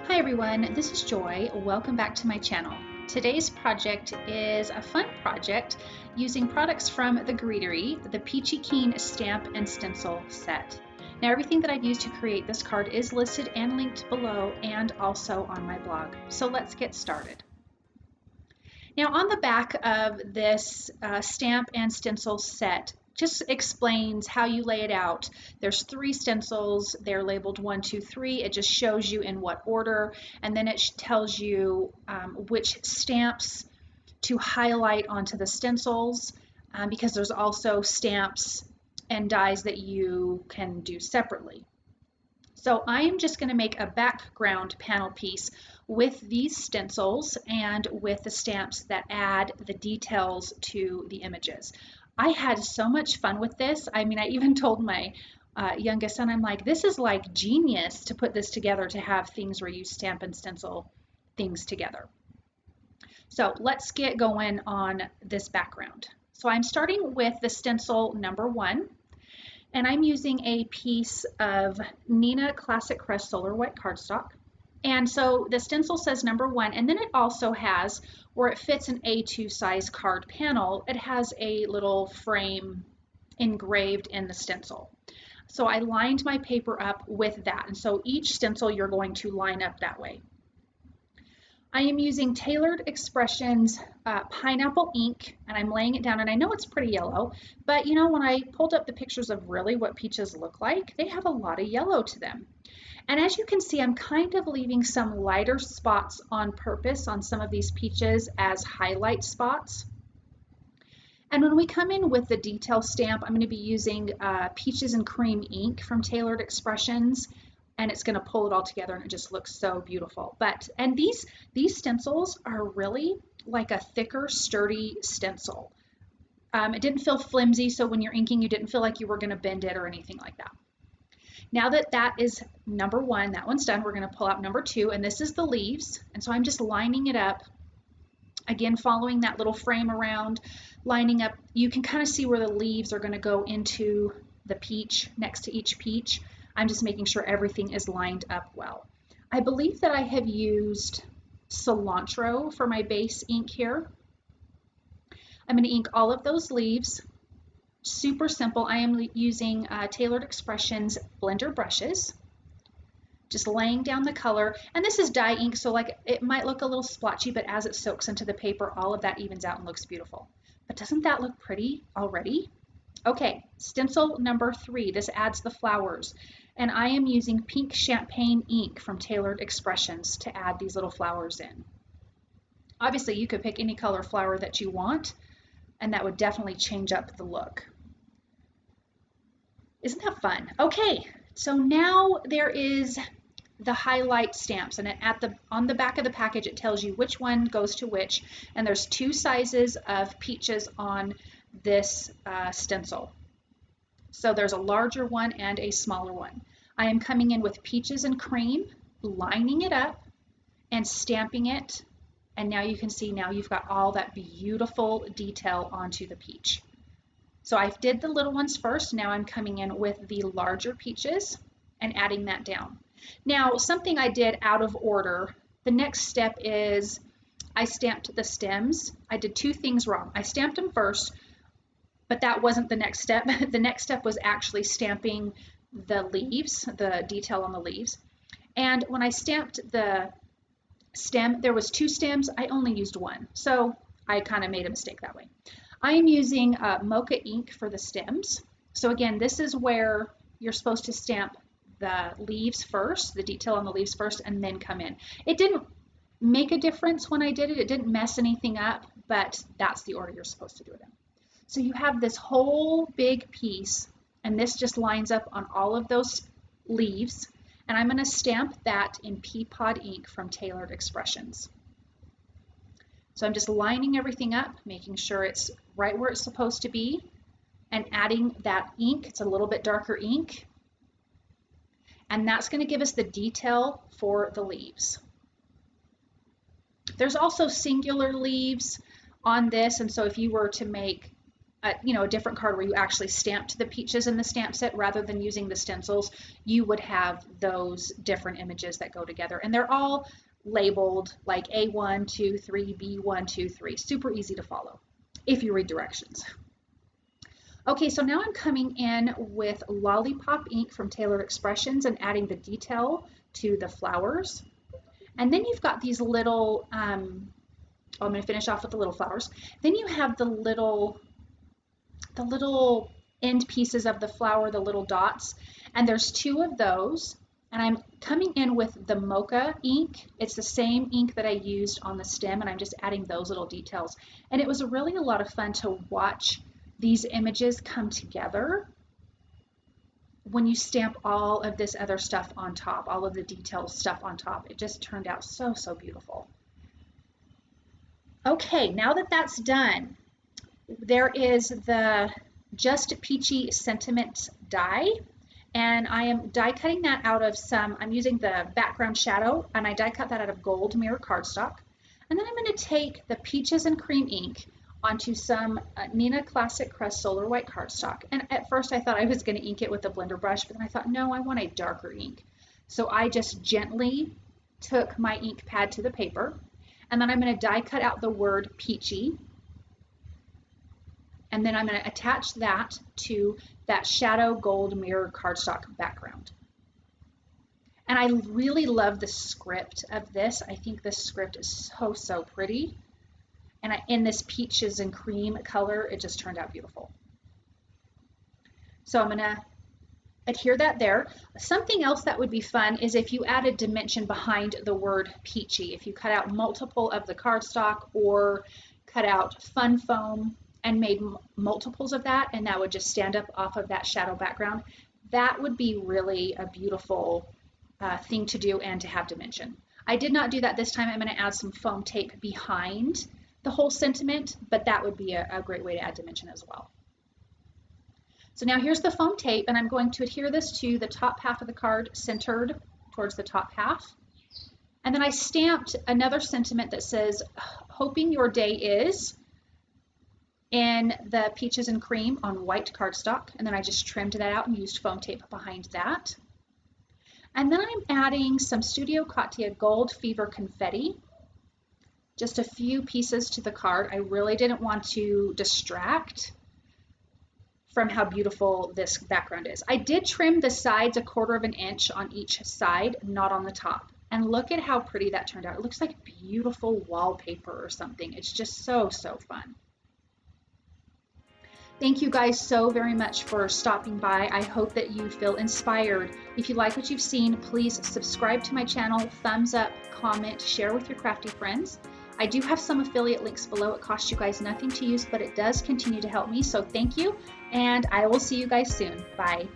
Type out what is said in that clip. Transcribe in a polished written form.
Hi everyone, this is Joy. Welcome back to my channel. Today's project is a fun project using products from the Greetery, the Peachy stamp and stencil set. Now everything that I've used to create this card is listed and linked below and also on my blog. So let's get started. Now on the back of this stamp and stencil set, just explains how you lay it out. There's 3 stencils, they're labeled 1, 2, 3. It just shows you in what order, and then it tells you which stamps to highlight onto the stencils, because there's also stamps and dies that you can do separately. So I am just going to make a background panel piece with these stencils and with the stamps that add the details to the images. I had so much fun with this. I mean, I even told my youngest son, I'm like, this is like genius to put this together, to have things where you stamp and stencil things together. So let's get going on this background. So I'm starting with the stencil number 1. And I'm using a piece of Neenah Classic Crest Solar White cardstock. And so the stencil says number 1, and then it also has, where it fits an A2 size card panel, it has a little frame engraved in the stencil. So I lined my paper up with that. And so each stencil you're going to line up that way. I am using Tailored Expressions pineapple ink, and I'm laying it down, and I know it's pretty yellow, but you know, when I pulled up the pictures of really what peaches look like, they have a lot of yellow to them. And as you can see, I'm kind of leaving some lighter spots on purpose on some of these peaches as highlight spots. And when we come in with the detail stamp, I'm going to be using Peaches and Cream ink from Tailored Expressions, and it's going to pull it all together, and it just looks so beautiful. And these stencils are really like a thicker, sturdy stencil. It didn't feel flimsy, so when you're inking, you didn't feel like you were going to bend it or anything like that. Now that that is number 1, that one's done, we're going to pull out number 2, and this is the leaves. And so I'm just lining it up, again following that little frame around, lining up. You can kind of see where the leaves are going to go into the peach, next to each peach. I'm just making sure everything is lined up well. I believe that I have used cilantro for my base ink here. I'm going to ink all of those leaves. Super simple. I am using Tailored Expressions blender brushes. Just laying down the color. And this is dye ink, so like it might look a little splotchy, but as it soaks into the paper, all of that evens out and looks beautiful. But doesn't that look pretty already? Okay, stencil number 3, this adds the flowers, and I am using pink champagne ink from Tailored Expressions to add these little flowers in. Obviously, you could pick any color flower that you want, and that would definitely change up the look. Isn't that fun? Okay, so now there is the highlight stamps, and on the back of the package it tells you which one goes to which, and there's 2 sizes of peaches on this stencil. So there's a larger one and a smaller one. I am coming in with Peaches and Cream, lining it up and stamping it, and now you can see, now you've got all that beautiful detail onto the peach. So I did the little ones first, now I'm coming in with the larger peaches and adding that down. Now, something I did out of order, the next step is I stamped the stems. I did 2 things wrong. I stamped them first, but that wasn't the next step. The next step was actually stamping the leaves, the detail on the leaves. And when I stamped the stem, there was 2 stems. I only used 1. So I kind of made a mistake that way. I am using mocha ink for the stems. So again, this is where you're supposed to stamp the leaves first, the detail on the leaves first, and then come in. It didn't make a difference when I did it. It didn't mess anything up, but that's the order you're supposed to do it in. So you have this whole big piece, and this just lines up on all of those leaves, and I'm going to stamp that in pea pod ink from Tailored Expressions. So I'm just lining everything up, making sure it's right where it's supposed to be, and adding that ink. It's a little bit darker ink, and that's going to give us the detail for the leaves. There's also singular leaves on this, and so if you were to make a different card where you actually stamped the peaches in the stamp set rather than using the stencils, you would have those different images that go together. And they're all labeled like A1, 2, 3, B1, 2, 3. Super easy to follow if you read directions. Okay, so now I'm coming in with Lollipop Ink from Tailored Expressions and adding the detail to the flowers. And then you've got these little, I'm going to finish off with the little flowers. Then you have the little end pieces of the flower, the little dots, and there's 2 of those. And I'm coming in with the Mocha ink. It's the same ink that I used on the stem, and I'm just adding those little details. And it was really a lot of fun to watch these images come together when you stamp all of this other stuff on top, all of the detail stuff on top. It just turned out so, so beautiful. Okay, now that that's done, there is the Just Peachy Sentiment die, and I am die cutting that out of I'm using the background shadow, and I die cut that out of gold mirror cardstock. And then I'm going to take the Peaches and Cream ink onto some Neenah Classic Crest Solar White cardstock. And at first I thought I was going to ink it with a blender brush, but then I thought, no, I want a darker ink. So I just gently took my ink pad to the paper, and then I'm going to die cut out the word Peachy. And then I'm going to attach that to that shadow gold mirror cardstock background. And I really love the script of this. I think this script is so, so pretty. And in this peaches and cream color, it just turned out beautiful. So I'm going to adhere that there. Something else that would be fun is if you added dimension behind the word peachy. If you cut out multiple of the cardstock or cut out fun foam and made multiples of that, and that would just stand up off of that shadow background, that would be really a beautiful thing to do and to have dimension. I did not do that this time. I'm going to add some foam tape behind the whole sentiment, but that would be a great way to add dimension as well. So now here's the foam tape, and I'm going to adhere this to the top half of the card, centered towards the top half. And then I stamped another sentiment that says, hoping your day is, in the peaches and cream on white cardstock. And then I just trimmed that out and used foam tape behind that. And then I'm adding some Studio Katia Gold Fever confetti. Just a few pieces to the card. I really didn't want to distract from how beautiful this background is. I did trim the sides 1/4 inch on each side, not on the top. And look at how pretty that turned out. It looks like beautiful wallpaper or something. It's just so, so fun. Thank you guys so very much for stopping by. I hope that you feel inspired. If you like what you've seen, please subscribe to my channel, thumbs up, comment, share with your crafty friends. I do have some affiliate links below. It costs you guys nothing to use, but it does continue to help me. So thank you, and I will see you guys soon. Bye.